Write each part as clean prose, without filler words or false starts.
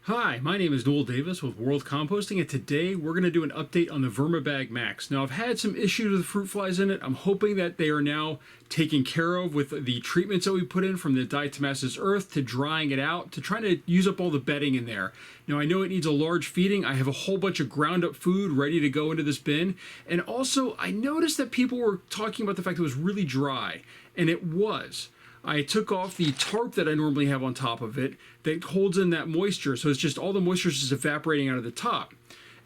Hi, my name is Noel Davis with World Composting, and today we're going to do an update on the Vermibag Max. Now, I've had some issues with fruit flies in it. I'm hoping that they are now taken care of with the treatments that we put in, from the diatomaceous earth to drying it out to trying to use up all the bedding in there. Now, I know it needs a large feeding. I have a whole bunch of ground up food ready to go into this bin. And also, I noticed that people were talking about the fact it was really dry, and it was. I took off the tarp that I normally have on top of it that holds in that moisture. So it's just all the moisture is just evaporating out of the top.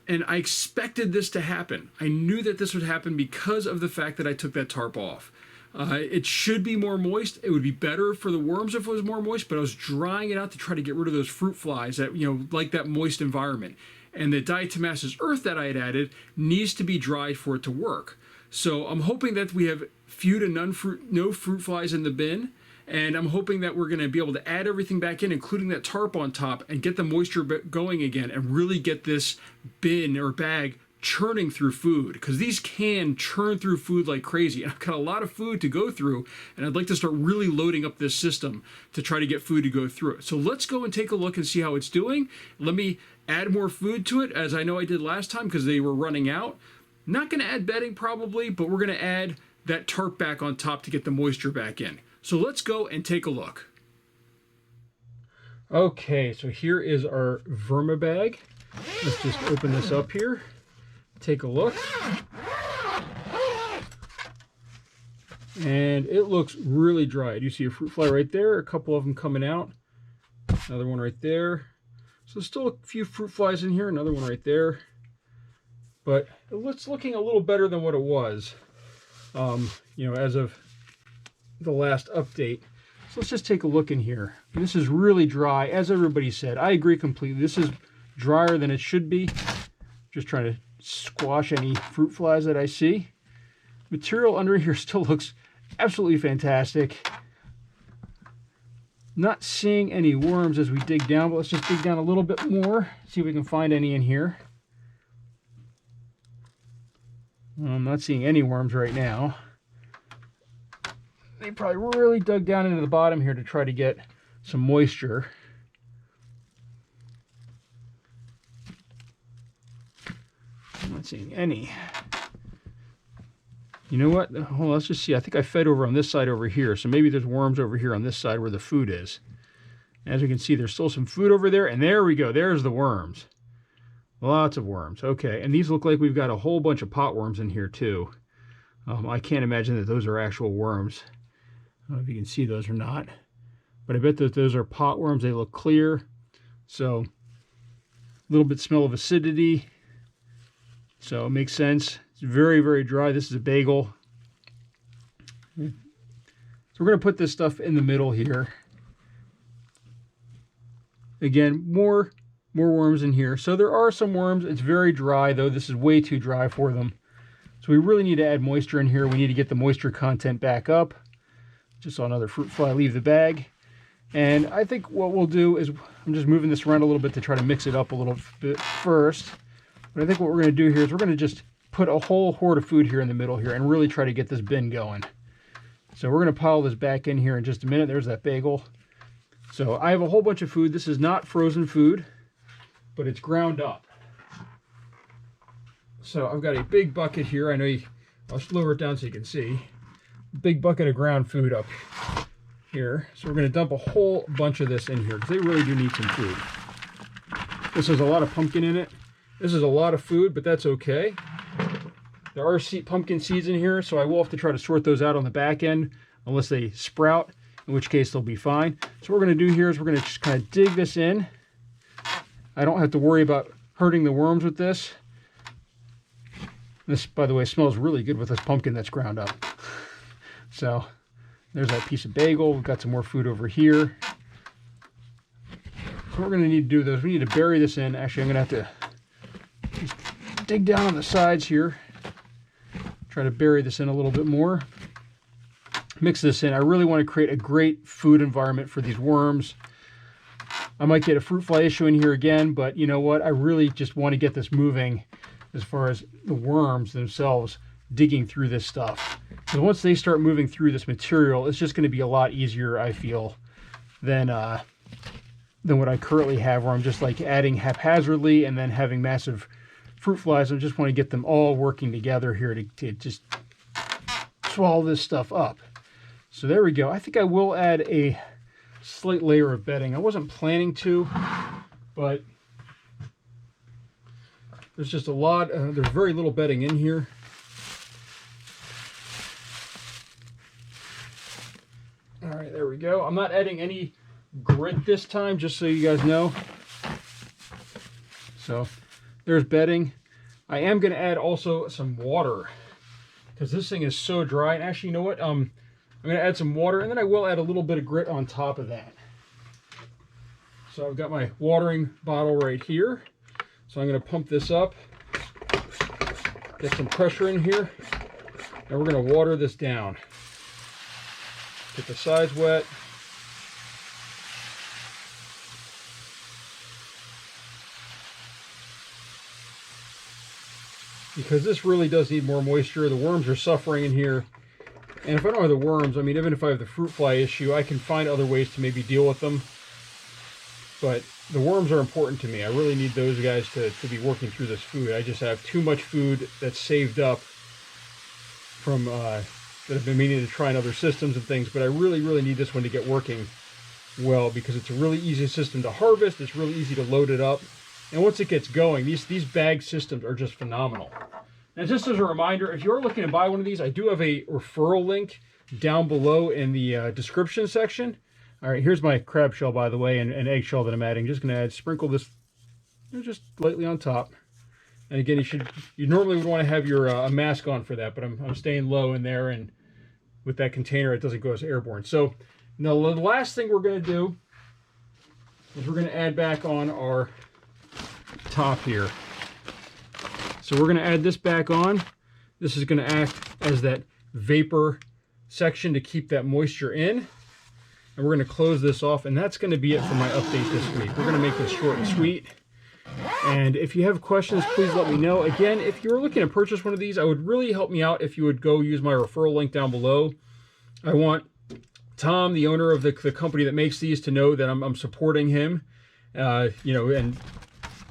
And I expected this to happen. I knew that this would happen because of the fact that I took that tarp off. It should be more moist. It would be better for the worms if it was more moist, but I was drying it out to try to get rid of those fruit flies that, like that moist environment. And the diatomaceous earth that I had added needs to be dried for it to work. So I'm hoping that we have few to no fruit flies in the bin. And I'm hoping that we're going to be able to add everything back in, including that tarp on top, and get the moisture going again and really get this bin or bag churning through food, because these can churn through food like crazy. And I've got a lot of food to go through, and I'd like to start really loading up this system to try to get food to go through it. So let's go and take a look and see how it's doing. Let me add more food to it, as I know I did last time because they were running out. Not going to add bedding probably, but we're going to add that tarp back on top to get the moisture back in. So let's go and take a look. Okay, so here is our Vermibag. Let's just open this up here. Take a look. And it looks really dry. Do you see a fruit fly right there? A couple of them coming out. Another one right there. So still a few fruit flies in here. Another one right there. But it's looking a little better than what it was, as of the last update. So let's just take a look in here. This is really dry, as everybody said. I agree completely. This is drier than it should be. Just trying to squash any fruit flies that I see. Material under here still looks absolutely fantastic. Not seeing any worms as we dig down, but let's just dig down a little bit more, see if we can find any in here. I'm not seeing any worms right now. They probably really dug down into the bottom here to try to get some moisture. I'm not seeing any. You know what? Hold on, let's just see. I think I fed over on this side over here, so maybe there's worms over here on this side where the food is. As you can see, there's still some food over there, and there we go. There's the worms. Lots of worms. Okay, and these look like we've got a whole bunch of pot worms in here too. I can't imagine that those are actual worms. I don't know if you can see those or not, but I bet that those are pot worms. They look clear. So a little bit smell of acidity. So it makes sense. It's very, very dry. This is a bagel. So we're going to put this stuff in the middle here. Again, more worms in here. So there are some worms. It's very dry though. This is way too dry for them. So we really need to add moisture in here. We need to get the moisture content back up. Just saw another fruit fly leave the bag. And I think what we'll do is, I'm just moving this around a little bit to try to mix it up a little bit first. But I think what we're going to do here is we're going to just put a whole horde of food here in the middle here and really try to get this bin going. So we're going to pile this back in here in just a minute. There's that bagel. So I have a whole bunch of food. This is not frozen food, but it's ground up. So I've got a big bucket here. I'll lower it down so you can see. Big bucket of ground food up here. So we're going to dump a whole bunch of this in here because they really do need some food. This has a lot of pumpkin in it. This is a lot of food, but that's okay. There are pumpkin seeds in here, so I will have to try to sort those out on the back end unless they sprout, in which case they'll be fine. So what we're going to do here is we're going to just kind of dig this in. I don't have to worry about hurting the worms with this. This, by the way, smells really good with this pumpkin that's ground up. So there's that piece of bagel. We've got some more food over here. So what we're going to need to do is we need to bury this in. Actually, I'm going to have to just dig down on the sides here. Try to bury this in a little bit more. Mix this in. I really want to create a great food environment for these worms. I might get a fruit fly issue in here again, but you know what? I really just want to get this moving as far as the worms themselves digging through this stuff. So once they start moving through this material, it's just going to be a lot easier, I feel, than than what I currently have, where I'm just like adding haphazardly and then having massive fruit flies. I just want to get them all working together here to just swallow this stuff up. So there we go. I think I will add a slight layer of bedding. I wasn't planning to, but there's just a lot, there's very little bedding in here. All right, there we go. I'm not adding any grit this time, just so you guys know. So there's bedding. I am going to add also some water because this thing is so dry. And actually, you know what? I'm going to add some water, and then I will add a little bit of grit on top of that. So I've got my watering bottle right here. So I'm going to pump this up, get some pressure in here, and we're going to water this down. Get the sides wet. Because this really does need more moisture. The worms are suffering in here. And if I don't have the worms, I mean, even if I have the fruit fly issue, I can find other ways to maybe deal with them. But the worms are important to me. I really need those guys to be working through this food. I just have too much food that's saved up from that I've been meaning to try in other systems and things, but I really, really need this one to get working well because it's a really easy system to harvest. It's really easy to load it up. And once it gets going, these bag systems are just phenomenal. Now, just as a reminder, if you're looking to buy one of these, I do have a referral link down below in the description section. All right, here's my crab shell, by the way, and eggshell that I'm adding. Just going to sprinkle this just lightly on top. And again, you normally would want to have your a mask on for that, but I'm staying low in there, and with that container, it doesn't go as airborne. So now the last thing we're going to do is we're going to add back on our top here. So we're going to add this back on. This is going to act as that vapor section to keep that moisture in. And we're going to close this off, and that's going to be it for my update this week. We're going to make this short and sweet. And if you have questions, please let me know. Again, if you're looking to purchase one of these, I would really help me out if you would go use my referral link down below. I want Tom, the owner of the company that makes these, to know that I'm supporting him, you know, and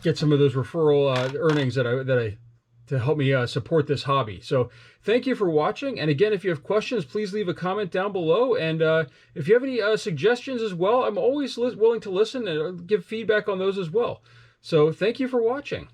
get some of those referral earnings to help me support this hobby. So thank you for watching. And again, if you have questions, please leave a comment down below. And if you have any suggestions as well, I'm always willing to listen and give feedback on those as well. So thank you for watching.